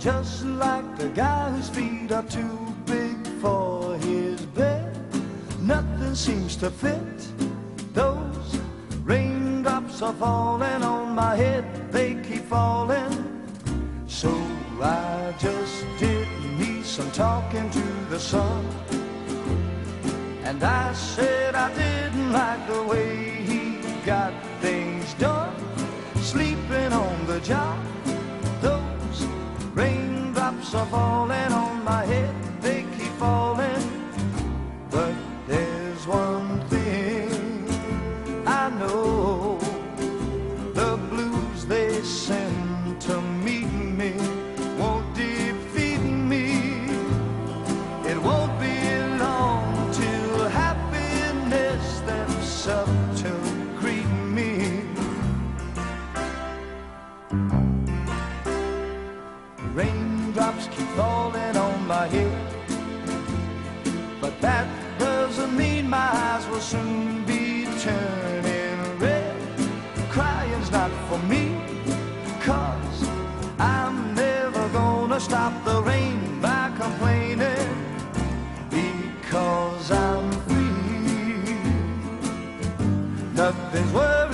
just like the guy whose feet are too big for his bed. Nothing seems to fit. Those raindrops are falling on my head, they keep falling. So I just did me some talking to the sun, and I said I didn't like the way he got things done, sleeping on the job. Those raindrops are falling on my head, they keep falling. But there's one thing I know, the blues they send to meet me won't defeat me. It won't be long till happiness steps up to greet me. Raindrops keep falling on my head, but that doesn't mean my eyes will soon be turning red. Crying's not for me, 'cause I'm never gonna stop the rain by complaining, because I'm free. Nothing's worrying